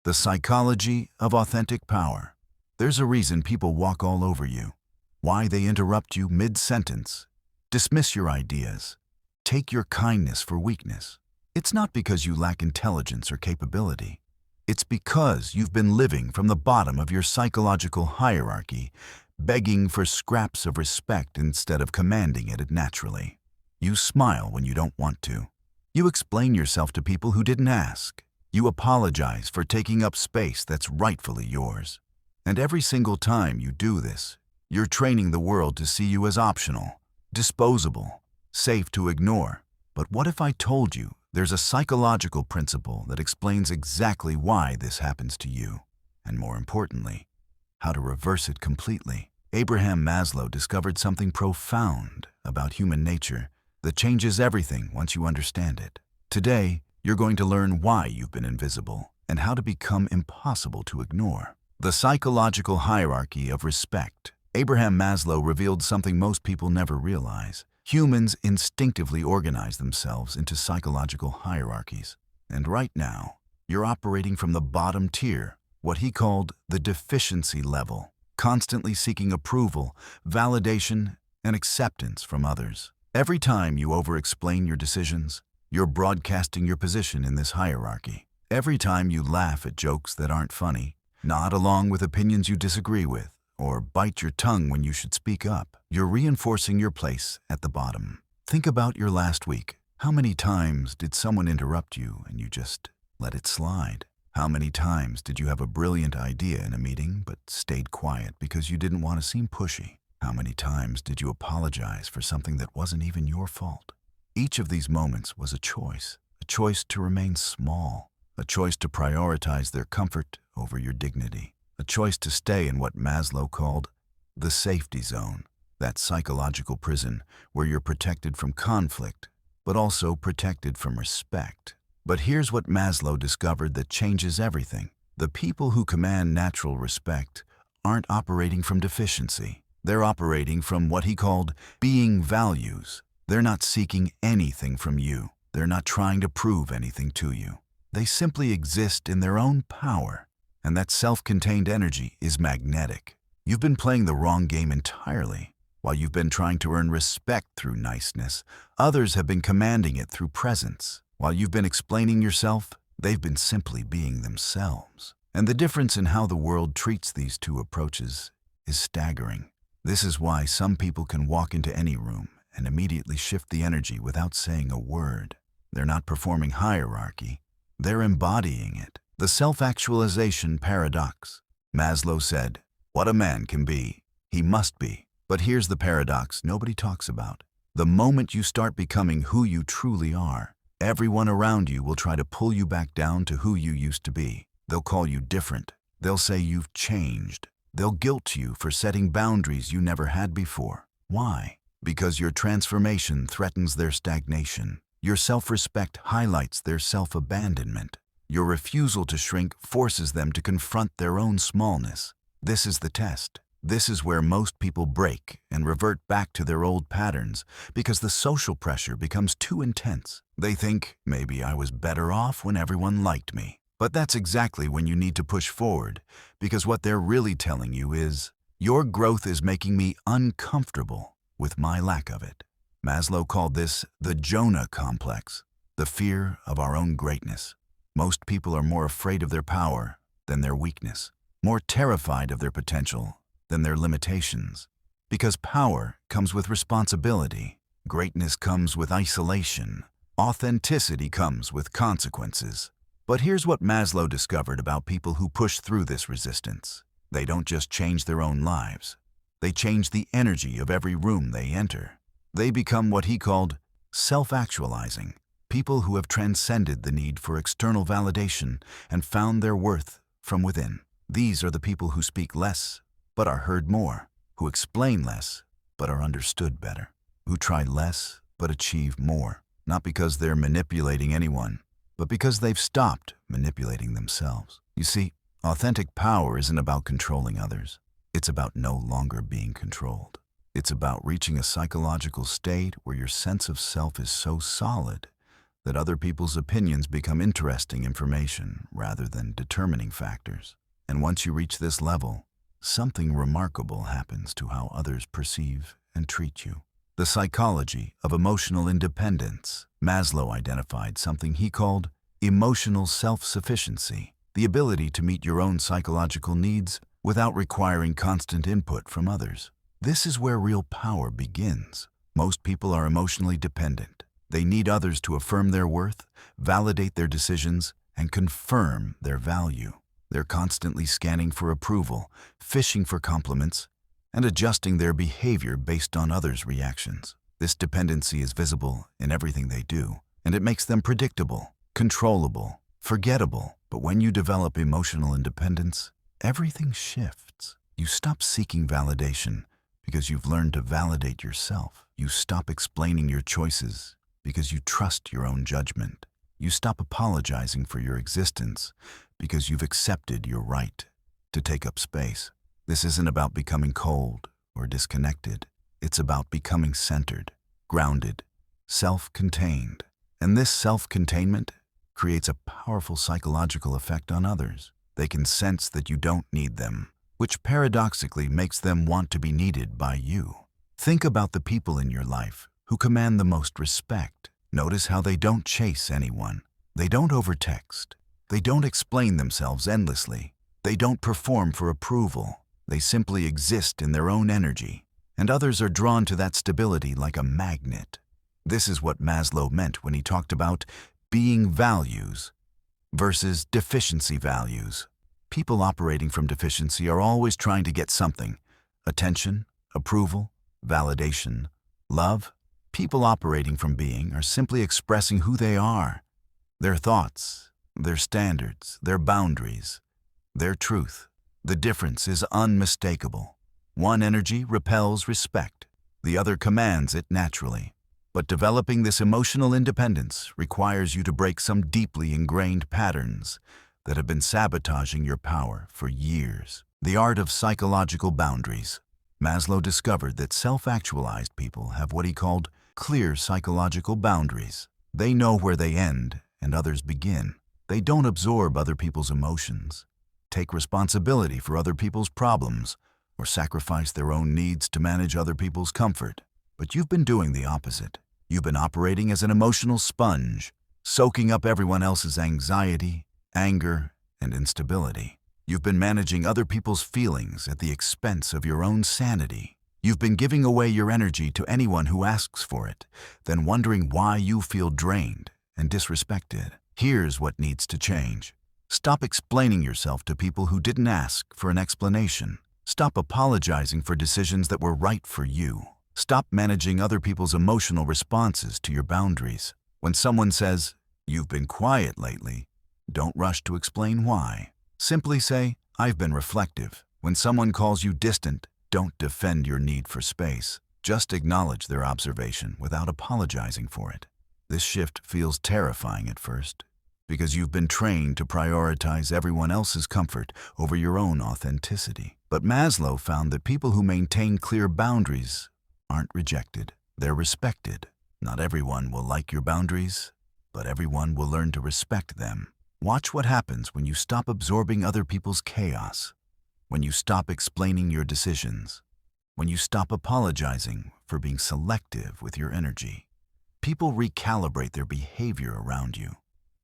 The psychology of authentic power. There's a reason people walk all over you. Why they interrupt you mid-sentence, dismiss your ideas, take your kindness for weakness. It's not because you lack intelligence or capability. It's because you've been living from the bottom of your psychological hierarchy, begging for scraps of respect instead of commanding it naturally. You smile when you don't want to. You explain yourself to people who didn't ask. You apologize for taking up space that's rightfully yours. And every single time you do this, you're training the world to see you as optional, disposable, safe to ignore. But what if I told you there's a psychological principle that explains exactly why this happens to you, and more importantly, how to reverse it completely? Abraham Maslow discovered something profound about human nature that changes everything once you understand it. Today, you're going to learn why you've been invisible and how to become impossible to ignore. The psychological hierarchy of respect. Abraham Maslow revealed something most people never realize. Humans instinctively organize themselves into psychological hierarchies. And right now, you're operating from the bottom tier, what he called the deficiency level, constantly seeking approval, validation, and acceptance from others. Every time you over-explain your decisions, you're broadcasting your position in this hierarchy. Every time you laugh at jokes that aren't funny, nod along with opinions you disagree with, or bite your tongue when you should speak up, you're reinforcing your place at the bottom. Think about your last week. How many times did someone interrupt you and you just let it slide? How many times did you have a brilliant idea in a meeting but stayed quiet because you didn't want to seem pushy? How many times did you apologize for something that wasn't even your fault? Each of these moments was a choice to remain small, a choice to prioritize their comfort over your dignity, a choice to stay in what Maslow called the safety zone, that psychological prison where you're protected from conflict, but also protected from respect. But here's what Maslow discovered that changes everything. The people who command natural respect aren't operating from deficiency. They're operating from what he called being values. They're not seeking anything from you. They're not trying to prove anything to you. They simply exist in their own power. And that self-contained energy is magnetic. You've been playing the wrong game entirely. While you've been trying to earn respect through niceness, others have been commanding it through presence. While you've been explaining yourself, they've been simply being themselves. And the difference in how the world treats these two approaches is staggering. This is why some people can walk into any room and immediately shift the energy without saying a word. They're not performing hierarchy. They're embodying it. The self-actualization paradox. Maslow said, "What a man can be, he must be." But here's the paradox nobody talks about. The moment you start becoming who you truly are, everyone around you will try to pull you back down to who you used to be. They'll call you different. They'll say you've changed. They'll guilt you for setting boundaries you never had before. Why? Because your transformation threatens their stagnation. Your self-respect highlights their self-abandonment. Your refusal to shrink forces them to confront their own smallness. This is the test. This is where most people break and revert back to their old patterns because the social pressure becomes too intense. They think, maybe I was better off when everyone liked me. But that's exactly when you need to push forward, because what they're really telling you is, your growth is making me uncomfortable with my lack of it. Maslow called this the Jonah complex, the fear of our own greatness. Most people are more afraid of their power than their weakness, more terrified of their potential than their limitations. Because power comes with responsibility, greatness comes with isolation, authenticity comes with consequences. But here's what Maslow discovered about people who push through this resistance. They don't just change their own lives. They change the energy of every room they enter. They become what he called self-actualizing, people who have transcended the need for external validation and found their worth from within. These are the people who speak less but are heard more, who explain less but are understood better, who try less but achieve more, not because they're manipulating anyone, but because they've stopped manipulating themselves. You see, authentic power isn't about controlling others. It's about no longer being controlled. It's about reaching a psychological state where your sense of self is so solid that other people's opinions become interesting information rather than determining factors. And once you reach this level, something remarkable happens to how others perceive and treat you. The psychology of emotional independence. Maslow identified something he called emotional self-sufficiency, the ability to meet your own psychological needs without requiring constant input from others. This is where real power begins. Most people are emotionally dependent. They need others to affirm their worth, validate their decisions, and confirm their value. They're constantly scanning for approval, fishing for compliments, and adjusting their behavior based on others' reactions. This dependency is visible in everything they do, and it makes them predictable, controllable, forgettable. But when you develop emotional independence, everything shifts. You stop seeking validation because you've learned to validate yourself. You stop explaining your choices because you trust your own judgment. You stop apologizing for your existence because you've accepted your right to take up space. This isn't about becoming cold or disconnected. It's about becoming centered, grounded, self-contained. And this self-containment creates a powerful psychological effect on others. They can sense that you don't need them, which paradoxically makes them want to be needed by you. Think about the people in your life who command the most respect. Notice how they don't chase anyone. They don't overtext. They don't explain themselves endlessly. They don't perform for approval. They simply exist in their own energy, and others are drawn to that stability like a magnet. This is what Maslow meant when he talked about being values versus deficiency values. People operating from deficiency are always trying to get something: attention, approval, validation, love. People operating from being are simply expressing who they are, their thoughts, their standards, their boundaries, their truth. The difference is unmistakable. One energy repels respect, the other commands it naturally. But developing this emotional independence requires you to break some deeply ingrained patterns that have been sabotaging your power for years. The art of psychological boundaries. Maslow discovered that self-actualized people have what he called clear psychological boundaries. They know where they end and others begin. They don't absorb other people's emotions, take responsibility for other people's problems, or sacrifice their own needs to manage other people's comfort. But you've been doing the opposite. You've been operating as an emotional sponge, soaking up everyone else's anxiety, anger, and instability. You've been managing other people's feelings at the expense of your own sanity. You've been giving away your energy to anyone who asks for it, then wondering why you feel drained and disrespected. Here's what needs to change. Stop explaining yourself to people who didn't ask for an explanation. Stop apologizing for decisions that were right for you. Stop managing other people's emotional responses to your boundaries. When someone says, "You've been quiet lately," don't rush to explain why. Simply say, "I've been reflective." When someone calls you distant, don't defend your need for space. Just acknowledge their observation without apologizing for it. This shift feels terrifying at first, because you've been trained to prioritize everyone else's comfort over your own authenticity. But Maslow found that people who maintain clear boundaries aren't rejected. They're respected. Not everyone will like your boundaries, but everyone will learn to respect them. Watch what happens when you stop absorbing other people's chaos, when you stop explaining your decisions, when you stop apologizing for being selective with your energy. People recalibrate their behavior around you.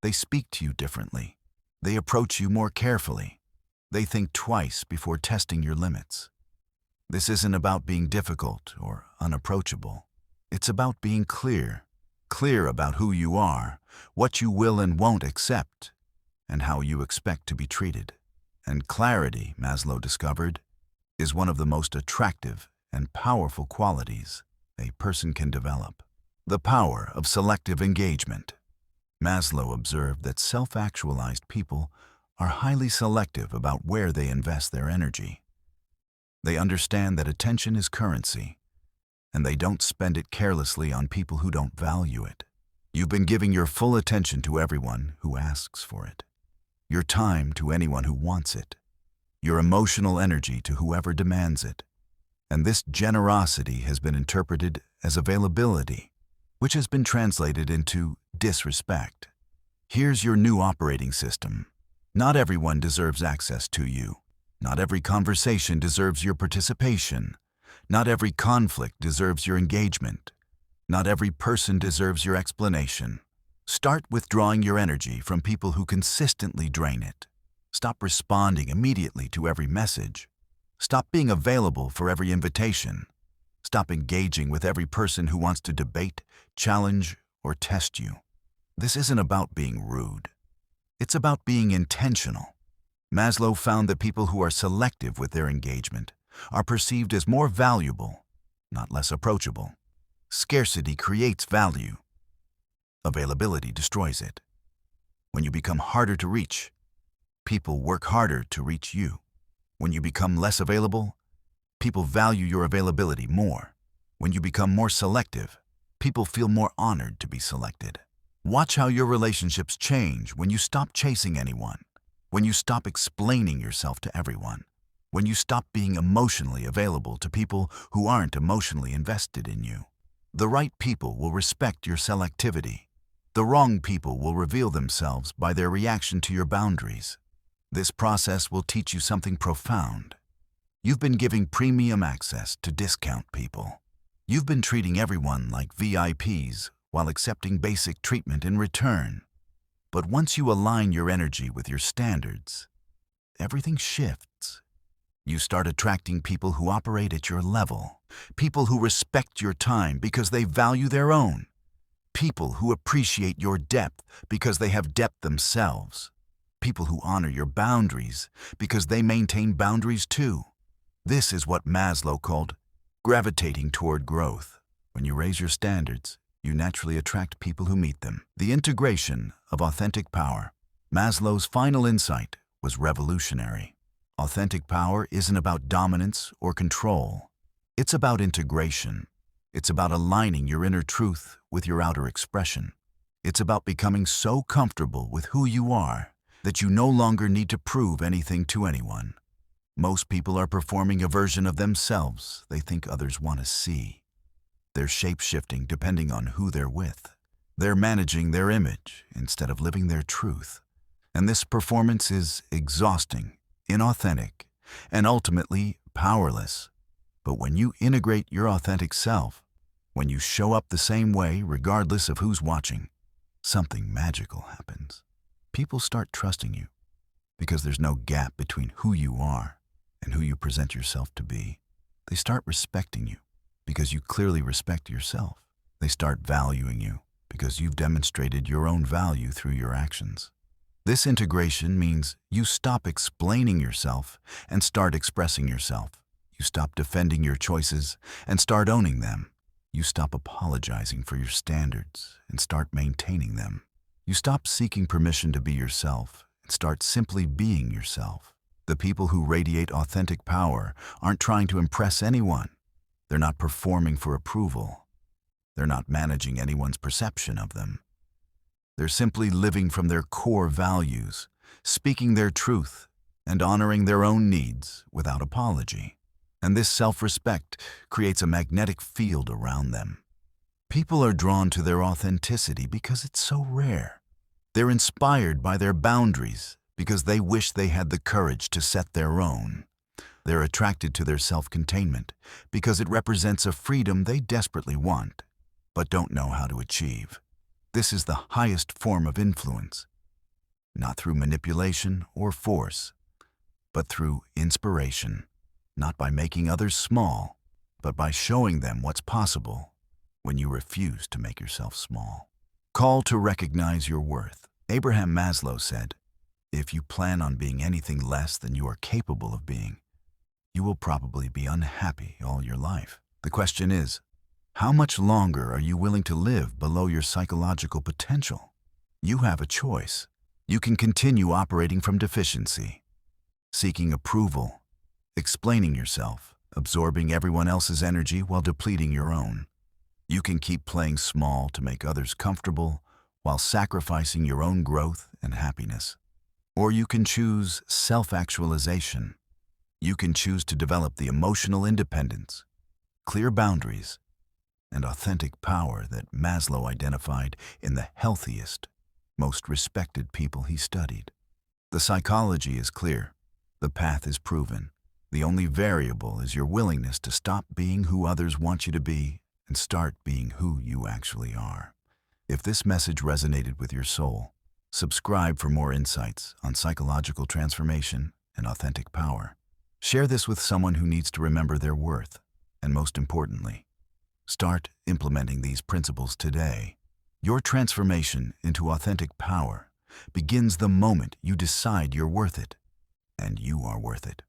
They speak to you differently. They approach you more carefully. They think twice before testing your limits. This isn't about being difficult or unapproachable. It's about being clear about who you are, what you will and won't accept, and how you expect to be treated. And clarity, Maslow discovered, is one of the most attractive and powerful qualities a person can develop. The power of selective engagement. Maslow observed that self-actualized people are highly selective about where they invest their energy. They understand that attention is currency, and they don't spend it carelessly on people who don't value it. You've been giving your full attention to everyone who asks for it, your time to anyone who wants it, your emotional energy to whoever demands it. And this generosity has been interpreted as availability, which has been translated into disrespect. Here's your new operating system. Not everyone deserves access to you. Not every conversation deserves your participation. Not every conflict deserves your engagement. Not every person deserves your explanation. Start withdrawing your energy from people who consistently drain it. Stop responding immediately to every message. Stop being available for every invitation. Stop engaging with every person who wants to debate, challenge, or test you. This isn't about being rude. It's about being intentional. Maslow found that people who are selective with their engagement are perceived as more valuable, not less approachable. Scarcity creates value. Availability destroys it. When you become harder to reach, people work harder to reach you. When you become less available, people value your availability more. When you become more selective, people feel more honored to be selected. Watch how your relationships change when you stop chasing anyone, when you stop explaining yourself to everyone, when you stop being emotionally available to people who aren't emotionally invested in you. The right people will respect your selectivity. The wrong people will reveal themselves by their reaction to your boundaries. This process will teach you something profound. You've been giving premium access to discount people. You've been treating everyone like VIPs while accepting basic treatment in return. But once you align your energy with your standards, everything shifts. You start attracting people who operate at your level, people who respect your time because they value their own, people who appreciate your depth because they have depth themselves, people who honor your boundaries because they maintain boundaries too. This is what Maslow called gravitating toward growth. When you raise your standards, you naturally attract people who meet them. The integration of authentic power. Maslow's final insight was revolutionary. Authentic power isn't about dominance or control. It's about integration. It's about aligning your inner truth with your outer expression. It's about becoming so comfortable with who you are that you no longer need to prove anything to anyone. Most people are performing a version of themselves they think others want to see. They're shape-shifting depending on who they're with. They're managing their image instead of living their truth. And this performance is exhausting, inauthentic, and ultimately powerless. But when you integrate your authentic self, when you show up the same way regardless of who's watching, something magical happens. People start trusting you because there's no gap between who you are and who you present yourself to be. They start respecting you because you clearly respect yourself. They start valuing you because you've demonstrated your own value through your actions. This integration means you stop explaining yourself and start expressing yourself. You stop defending your choices and start owning them. You stop apologizing for your standards and start maintaining them. You stop seeking permission to be yourself and start simply being yourself. The people who radiate authentic power aren't trying to impress anyone. They're not performing for approval. They're not managing anyone's perception of them. They're simply living from their core values, speaking their truth, and honoring their own needs without apology. And this self-respect creates a magnetic field around them. People are drawn to their authenticity because it's so rare. They're inspired by their boundaries because they wish they had the courage to set their own. They're attracted to their self-containment because it represents a freedom they desperately want, but don't know how to achieve. This is the highest form of influence, not through manipulation or force, but through inspiration, not by making others small, but by showing them what's possible when you refuse to make yourself small. Call to recognize your worth. Abraham Maslow said, "If you plan on being anything less than you are capable of being, you will probably be unhappy all your life." The question is, how much longer are you willing to live below your psychological potential? You have a choice. You can continue operating from deficiency, seeking approval, explaining yourself, absorbing everyone else's energy while depleting your own. You can keep playing small to make others comfortable while sacrificing your own growth and happiness. Or you can choose self-actualization. You can choose to develop the emotional independence, clear boundaries, and authentic power that Maslow identified in the healthiest, most respected people he studied. The psychology is clear. The path is proven. The only variable is your willingness to stop being who others want you to be and start being who you actually are. If this message resonated with your soul, subscribe for more insights on psychological transformation and authentic power. Share this with someone who needs to remember their worth, and most importantly, start implementing these principles today. Your transformation into authentic power begins the moment you decide you're worth it, and you are worth it.